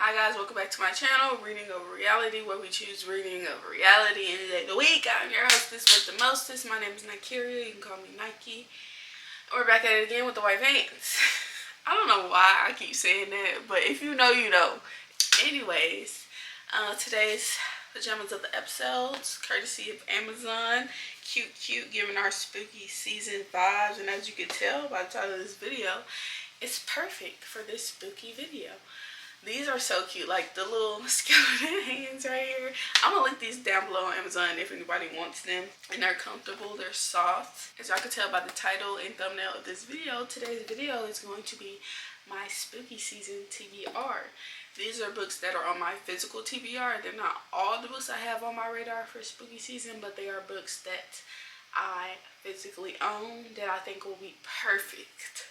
Hi guys, welcome back to my channel, Reading Over Reality, where we choose reading over reality any day of the week. I'm your hostess with the mostest. My name is Nikeria. You can call me Nike. We're back at it again with the white vans. I don't know why I keep saying that, but if you know, you know. Anyways, today's pajamas of the episodes, courtesy of Amazon. Cute, giving our spooky season vibes. And as you can tell by the title of this video, it's perfect for this spooky video. These are so cute, like the little skeleton hands right here. I'm gonna link these down below on Amazon if anybody wants them. And they're comfortable, they're soft. As y'all can tell by the title and thumbnail of this video, today's video is going to be my spooky season TBR. These are books that are on my physical TBR. They're not all the books I have on my radar for spooky season, but they are books that I physically own that I think will be perfect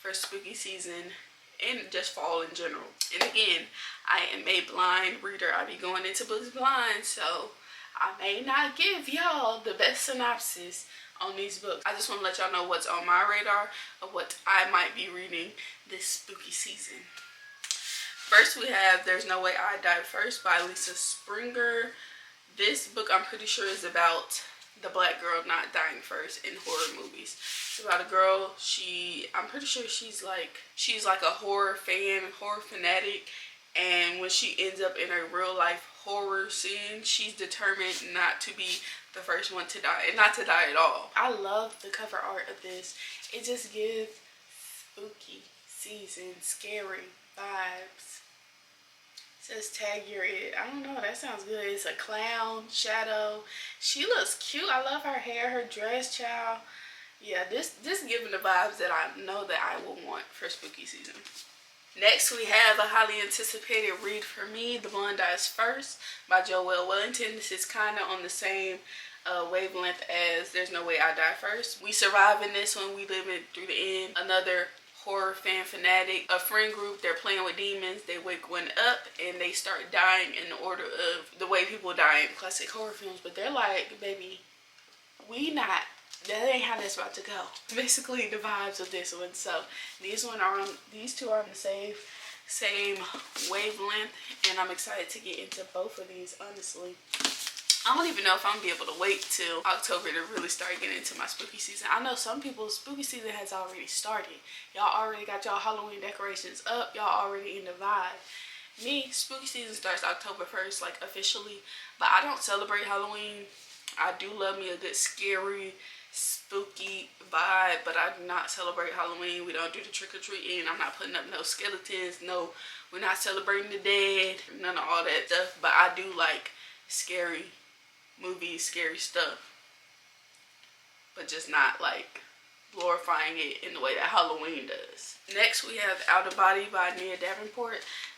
for spooky season and just fall in general. And again, I am a blind reader. I be going into books blind, so I may not give y'all the best synopsis on these books. I just want to let y'all know what's on my radar of what I might be reading this spooky season. First we have There's No Way I Died First by Lisa Springer. This book I'm pretty sure is about the black girl not dying first in horror movies. It's about a girl, I'm pretty sure she's like a horror fan, horror fanatic, and when she ends up in a real life horror scene, she's determined not to be the first one to die, and not to die at all. I love the cover art of this. It just gives spooky season, scary vibes. Says tag you're it. I don't know, that sounds good. It's a clown, shadow. She looks cute. I love her hair, her dress, child. Yeah, this giving the vibes that I know that I will want for spooky season. Next we have a highly anticipated read for me, The Blonde Dies First by Joelle Wellington. This is kind of on the same wavelength as There's No Way I Die First. We survive in this one. We live it through the end. Another horror fan fanatic, a friend group, they're playing with demons, they wake one up and they start dying in the order of the way people die in classic horror films, but they're like, baby, that ain't how that's about to go. Basically the vibes of this one. So these two are on the same wavelength, and I'm excited to get into both of these, honestly. I don't even know if I'm gonna be able to wait till October to really start getting into my spooky season. I know some people's spooky season has already started. Y'all already got y'all Halloween decorations up. Y'all already in the vibe. Me, spooky season starts October 1st, like officially. But I don't celebrate Halloween. I do love me a good scary, spooky vibe, but I do not celebrate Halloween. We don't do the trick-or-treating. I'm not putting up no skeletons. No, we're not celebrating the dead. None of all that stuff. But I do like scary movies, scary stuff, but just not like glorifying it in the way that Halloween does. Next we have Out of Body by Nia Davenport.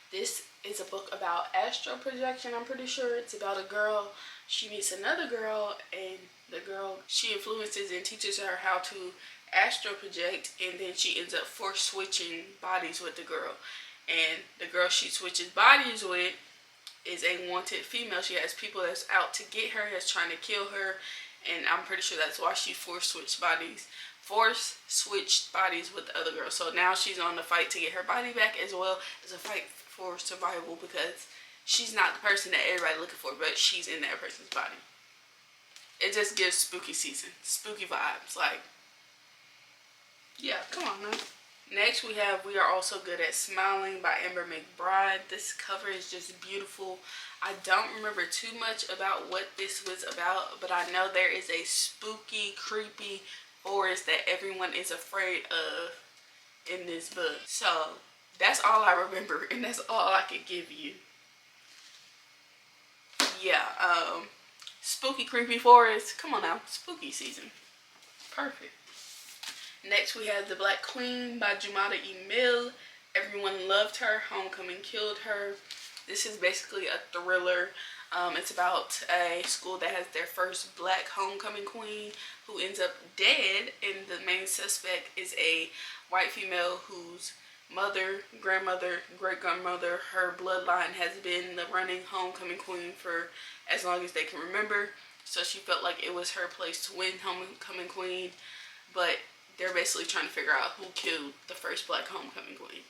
This is a book about astral projection. I'm pretty sure it's about a girl. She meets another girl, and the girl she influences and teaches her how to astral project, and then she ends up force switching bodies with the girl. And the girl she switches bodies with is a wanted female. She has people that's out to get her, that's trying to kill her, and I'm pretty sure that's why she force switched bodies with the other girl. So now she's on the fight to get her body back, as well as a fight for survival, because she's not the person that everybody looking for, but she's in that person's body. It just gives spooky season, spooky vibes. Like, yeah, come on now. Next we have We Are Also Good at Smiling by Amber McBride. This cover is just beautiful. I don't remember too much about what this was about, but I know there is a spooky, creepy forest that everyone is afraid of in this book. So that's all I remember, and that's all I could give you. Yeah, spooky, creepy forest. Come on now, spooky season. Perfect. Next we have The Black Queen by Jumada Emil. Everyone loved her. Homecoming killed her. This is basically a thriller. It's about a school that has their first black homecoming queen who ends up dead, and the main suspect is a white female whose mother, grandmother, great-grandmother, her bloodline has been the running homecoming queen for as long as they can remember. So she felt like it was her place to win homecoming queen, but they're basically trying to figure out who killed the first black homecoming queen.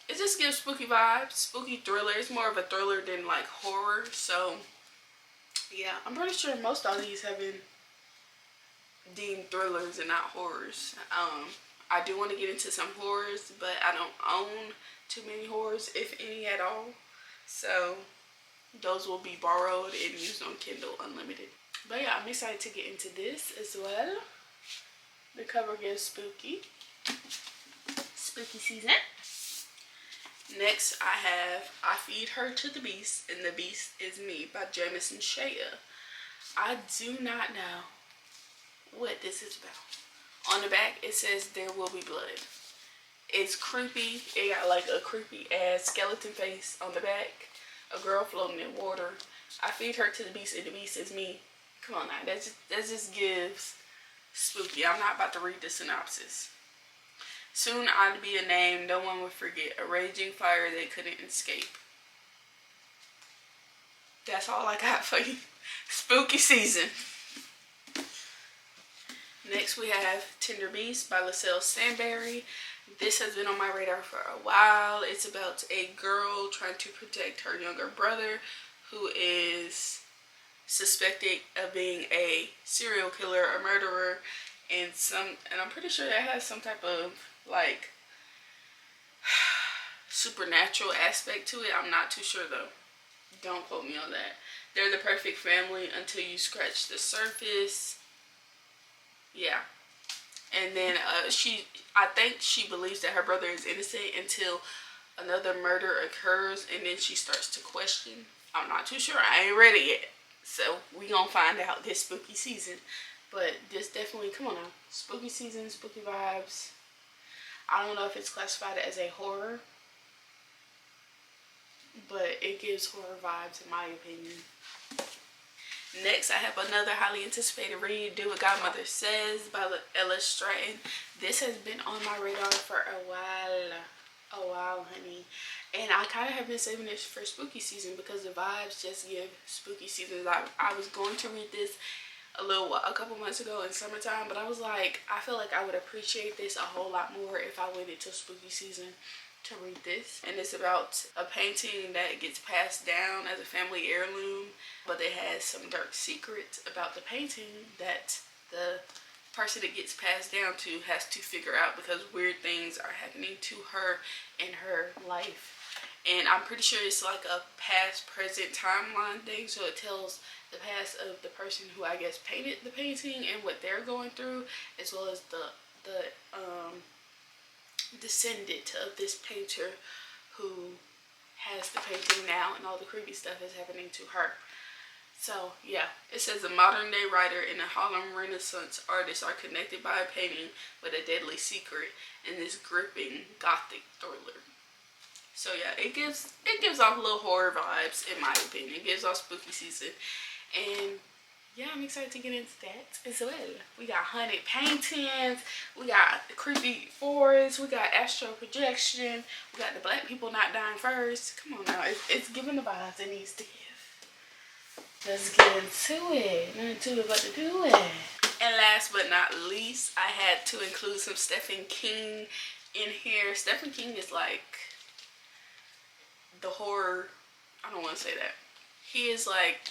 it just gives spooky vibes, spooky thriller. It's more of a thriller than like horror. So yeah, I'm pretty sure most of these have been deemed thrillers and not horrors. I do want to get into some horrors, but I don't own too many horrors, if any at all. So those will be borrowed and used on Kindle Unlimited. But yeah, I'm excited to get into this as well. The cover gives spooky season. Next, I have I Feed Her to the Beast, and the Beast is Me by Pajamas and Shea. I do not know what this is about. On the back, it says there will be blood. It's creepy. It got like a creepy ass skeleton face on the back. A girl floating in water. I feed her to the beast, and the beast is me. Come on now, that just gives spooky. I'm not about to read the synopsis. Soon I'd be a name no one would forget, a raging fire they couldn't escape. That's all I got for you. Spooky season. Next we have Tender Beast by LaSalle Sandberry. This has been on my radar for a while. It's about a girl trying to protect her younger brother who is suspected of being a serial killer, a murderer, and I'm pretty sure that has some type of like supernatural aspect to it. I'm not too sure though. Don't quote me on that. They're the perfect family until you scratch the surface. Yeah. And then I think she believes that her brother is innocent until another murder occurs, and then she starts to question. I'm not too sure. I ain't ready yet. So we gonna find out this spooky season. But this definitely, come on now, spooky season, spooky vibes. I don't know if it's classified as a horror, but it gives horror vibes in my opinion. Next, I have another highly anticipated read, Do What Godmother Says by Ella Stratton. This has been on my radar for a while, honey. And I kind of have been saving this for spooky season because the vibes just give spooky season. I was going to read this a couple months ago in summertime, but I was like, I feel like I would appreciate this a whole lot more if I waited till spooky season to read this. And it's about a painting that gets passed down as a family heirloom, but it has some dark secrets about the painting that the person it gets passed down to has to figure out because weird things are happening to her in her life. And I'm pretty sure it's like a past present timeline thing, so it tells the past of the person who I guess painted the painting and what they're going through, as well as the descendant of this painter who has the painting now, and all the creepy stuff is happening to her. So yeah, it says a modern day writer and a Harlem Renaissance artist are connected by a painting with a deadly secret in this gripping gothic thriller. So yeah, it gives off little horror vibes in my opinion. It gives off spooky season, and yeah, I'm excited to get into that as well. We got haunted paintings, we got the creepy forest, we got astral projection, we got the black people not dying first. Come on now, it's giving the vibes it needs to give. Let's get into it. Nothing to it but to do it. And last but not least, I had to include some Stephen King in here. Stephen King is like the horror, I don't want to say that. He is like,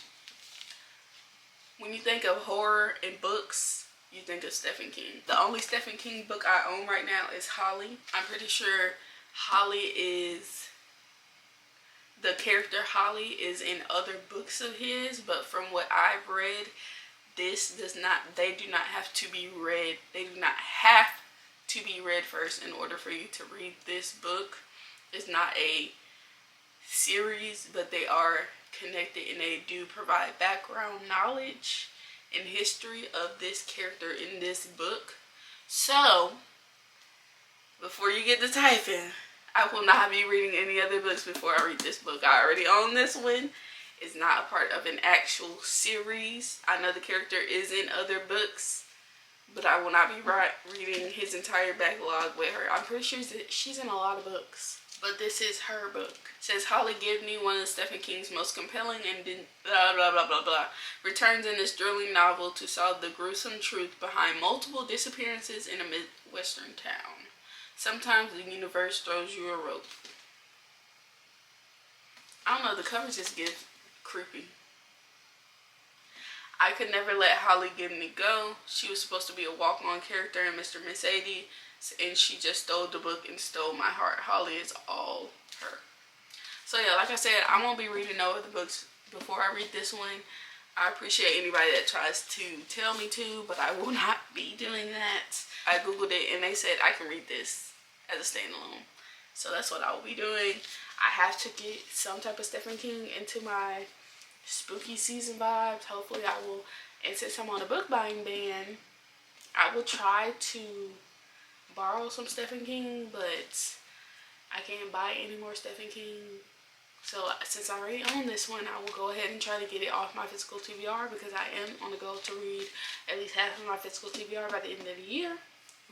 when you think of horror and books, you think of Stephen King. The only Stephen King book I own right now is Holly. I'm pretty sure the character Holly is in other books of his, but from what I've read, they do not have to be read. They do not have to be read first in order for you to read this book. It's not a series, but they are connected and they do provide background knowledge and history of this character in this book. So before you get to typing, I will not be reading any other books before I read this book. I already own this one. It's not a part of an actual series. I know the character is in other books, but I will not be reading his entire backlog with her. I'm pretty sure she's in a lot of books, but this is her book. It says Holly Gibney, one of Stephen King's most compelling and blah blah blah blah blah, returns in this thrilling novel to solve the gruesome truth behind multiple disappearances in a Midwestern town. Sometimes the universe throws you a rope. I don't know, the cover just gives creepy. I could never let Holly give me go. She was supposed to be a walk-on character in Mr. Miss 80, and she just stole the book and stole my heart. Holly is all her. So yeah, like I said, I won't be reading no other books before I read this one. I appreciate anybody that tries to tell me to, but I will not be doing that. I googled it and they said I can read this as a standalone. So that's what I will be doing. I have to get some type of Stephen King into my spooky season vibes. Hopefully I will, and since I'm on a book buying ban, I will try to borrow some Stephen King, but I can't buy any more Stephen King. So since I already own this one, I will go ahead and try to get it off my physical TBR, because I am on the goal to read at least half of my physical TBR by the end of the year,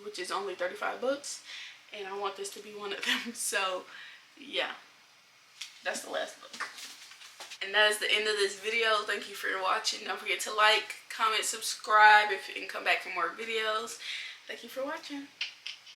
which is only 35 books, and I want this to be one of them. So yeah, that's the last book. And that is the end of this video. Thank you for watching. Don't forget to like, comment, subscribe, and come back for more videos. Thank you for watching.